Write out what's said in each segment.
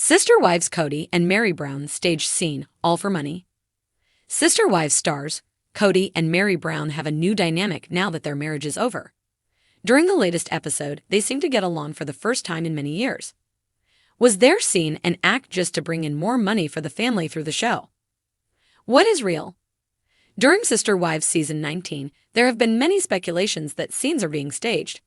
Sister Wives Kody and Meri Brown staged scene, all for money. Sister Wives stars, Kody and Meri Brown have a new dynamic now that their marriage is over. During the latest episode, they seem to get along for the first time in many years. Was their scene an act just to bring in more money for the family through the show? What is real? During Sister Wives Season 19, there have been many speculations that scenes are being staged.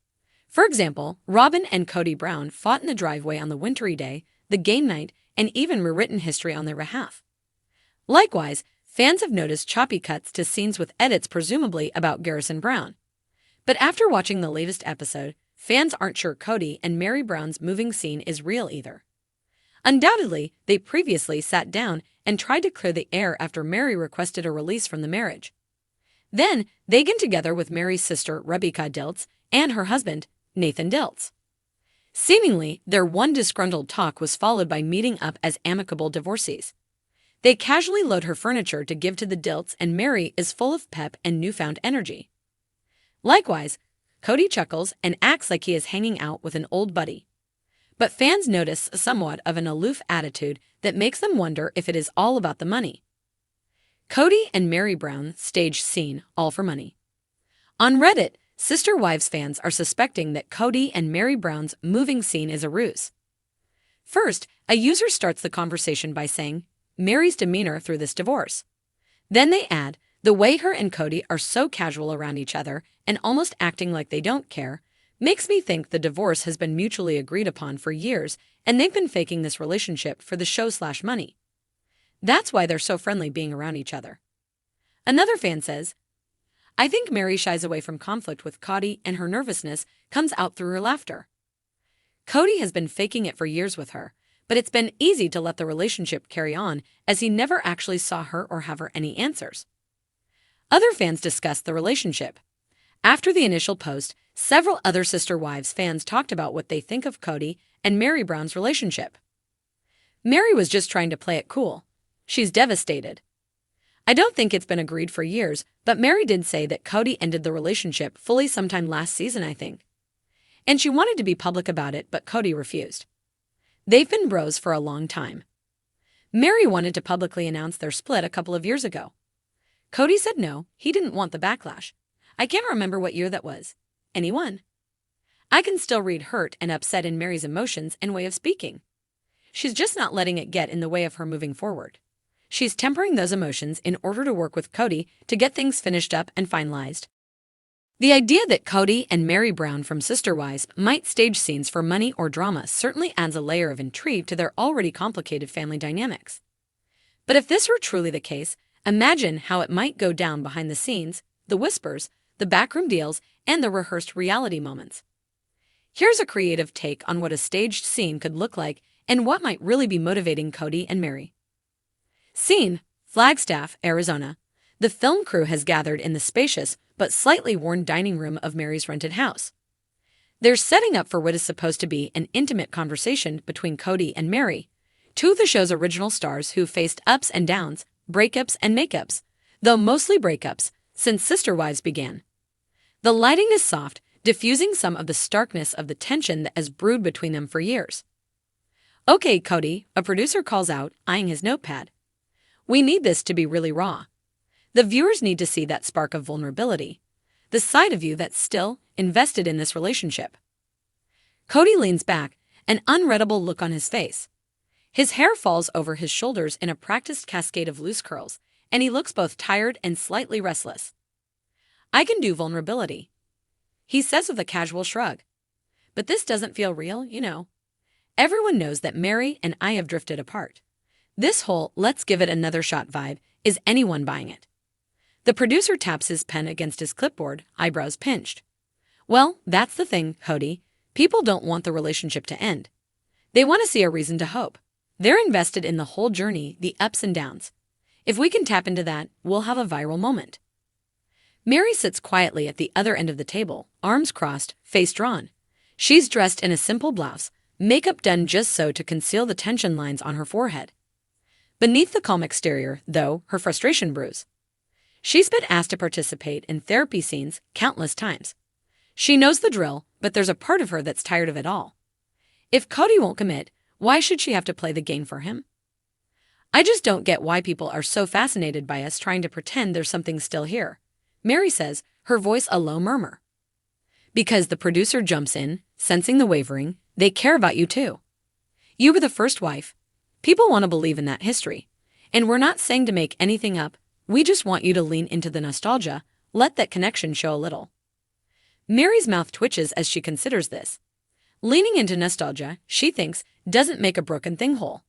For example, Robyn and Kody Brown fought in the driveway on the wintry day, the game night, and even rewritten history on their behalf. Likewise, fans have noticed choppy cuts to scenes with edits presumably about Garrison Brown. But after watching the latest episode, fans aren't sure Kody and Meri Brown's moving scene is real either. Undoubtedly, they previously sat down and tried to clear the air after Meri requested a release from the marriage. Then, they get together with Meri's sister Rebecca Diltz and her husband, Nathan Diltz. Seemingly, their one disgruntled talk was followed by meeting up as amicable divorcees. They casually load her furniture to give to the Diltz, and Meri is full of pep and newfound energy. Likewise, Kody chuckles and acts like he is hanging out with an old buddy. But fans notice somewhat of an aloof attitude that makes them wonder if it is all about the money. Kody and Meri Brown staged scene, all for money. On Reddit, Sister Wives fans are suspecting that Kody and Meri Brown's moving scene is a ruse. First, a user starts the conversation by saying, Meri's demeanor through this divorce. Then they add, the way her and Kody are so casual around each other and almost acting like they don't care, makes me think the divorce has been mutually agreed upon for years and they've been faking this relationship for the show/money. That's why they're so friendly being around each other. Another fan says, I think Meri shies away from conflict with Kody and her nervousness comes out through her laughter. Kody has been faking it for years with her, but it's been easy to let the relationship carry on as he never actually saw her or have her any answers. Other fans discussed the relationship. After the initial post, several other Sister Wives fans talked about what they think of Kody and Meri Brown's relationship. Meri was just trying to play it cool. She's devastated. I don't think it's been agreed for years, but Meri did say that Kody ended the relationship fully sometime last season, I think. And she wanted to be public about it, but Kody refused. They've been bros for a long time. Meri wanted to publicly announce their split a couple of years ago. Kody said no, he didn't want the backlash. I can't remember what year that was. Anyone? I can still read hurt and upset in Meri's emotions and way of speaking. She's just not letting it get in the way of her moving forward. She's tempering those emotions in order to work with Kody to get things finished up and finalized. The idea that Kody and Meri Brown from Sister Wives might stage scenes for money or drama certainly adds a layer of intrigue to their already complicated family dynamics. But if this were truly the case, imagine how it might go down behind the scenes, the whispers, the backroom deals, and the rehearsed reality moments. Here's a creative take on what a staged scene could look like and what might really be motivating Kody and Meri. Scene, Flagstaff, Arizona. The film crew has gathered in the spacious but slightly worn dining room of Meri's rented house. They're setting up for what is supposed to be an intimate conversation between Kody and Meri, two of the show's original stars who faced ups and downs, breakups and makeups, though mostly breakups, since Sister Wives began. The lighting is soft, diffusing some of the starkness of the tension that has brewed between them for years. Okay, Kody, a producer calls out, eyeing his notepad. We need this to be really raw. The viewers need to see that spark of vulnerability, the side of you that's still invested in this relationship. Kody leans back, an unreadable look on his face. His hair falls over his shoulders in a practiced cascade of loose curls, and he looks both tired and slightly restless. I can do vulnerability, he says with a casual shrug. But this doesn't feel real, you know. Everyone knows that Meri and I have drifted apart. This whole let's give it another shot vibe, is anyone buying it? The producer taps his pen against his clipboard, eyebrows pinched. Well, that's the thing, Kody. People don't want the relationship to end. They want to see a reason to hope. They're invested in the whole journey, the ups and downs. If we can tap into that, we'll have a viral moment. Meri sits quietly at the other end of the table, arms crossed, face drawn. She's dressed in a simple blouse, makeup done just so to conceal the tension lines on her forehead. Beneath the calm exterior, though, her frustration brews. She's been asked to participate in therapy scenes countless times. She knows the drill, but there's a part of her that's tired of it all. If Kody won't commit, Why should she have to play the game for him? I just don't get why people are so fascinated by us trying to pretend there's something still here, Meri says, her voice a low murmur. Because the producer jumps in, sensing the wavering, they care about you too. You were the first wife. People want to believe in that history. And we're not saying to make anything up, we just want you to lean into the nostalgia, let that connection show a little. Meri's mouth twitches as she considers this. Leaning into nostalgia, she thinks, doesn't make a broken thing whole.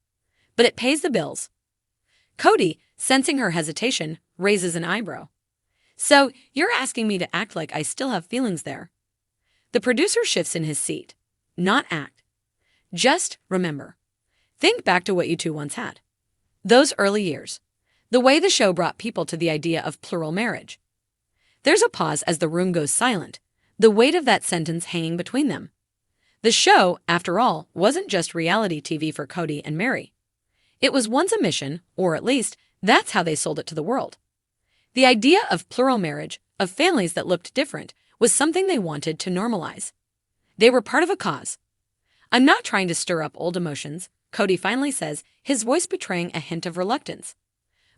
But it pays the bills. Kody, sensing her hesitation, raises an eyebrow. So, you're asking me to act like I still have feelings there? The producer shifts in his seat. Not act. Just remember. Think back to what you two once had. Those early years. The way the show brought people to the idea of plural marriage. There's a pause as the room goes silent, the weight of that sentence hanging between them. The show, after all, wasn't just reality TV for Kody and Meri. It was once a mission, or at least, that's how they sold it to the world. The idea of plural marriage, of families that looked different, was something they wanted to normalize. They were part of a cause. I'm not trying to stir up old emotions, Kody finally says, his voice betraying a hint of reluctance.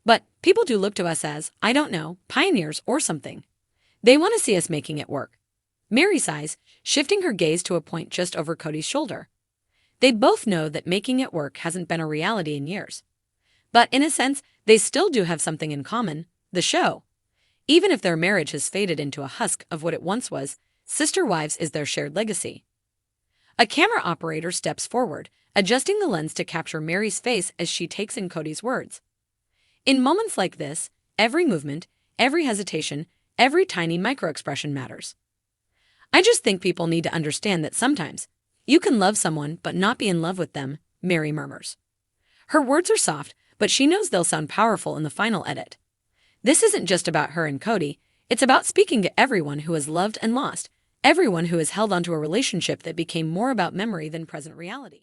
But people do look to us as, I don't know, pioneers or something. They want to see us making it work. Meri sighs, shifting her gaze to a point just over Kody's shoulder. They both know that making it work hasn't been a reality in years. But in a sense, they still do have something in common, the show. Even if their marriage has faded into a husk of what it once was, Sister Wives is their shared legacy. A camera operator steps forward, adjusting the lens to capture Meri's face as she takes in Kody's words. In moments like this, every movement, every hesitation, every tiny microexpression matters. I just think people need to understand that sometimes, you can love someone but not be in love with them, Meri murmurs. Her words are soft, but she knows they'll sound powerful in the final edit. This isn't just about her and Kody, it's about speaking to everyone who has loved and lost, everyone who has held onto a relationship that became more about memory than present reality.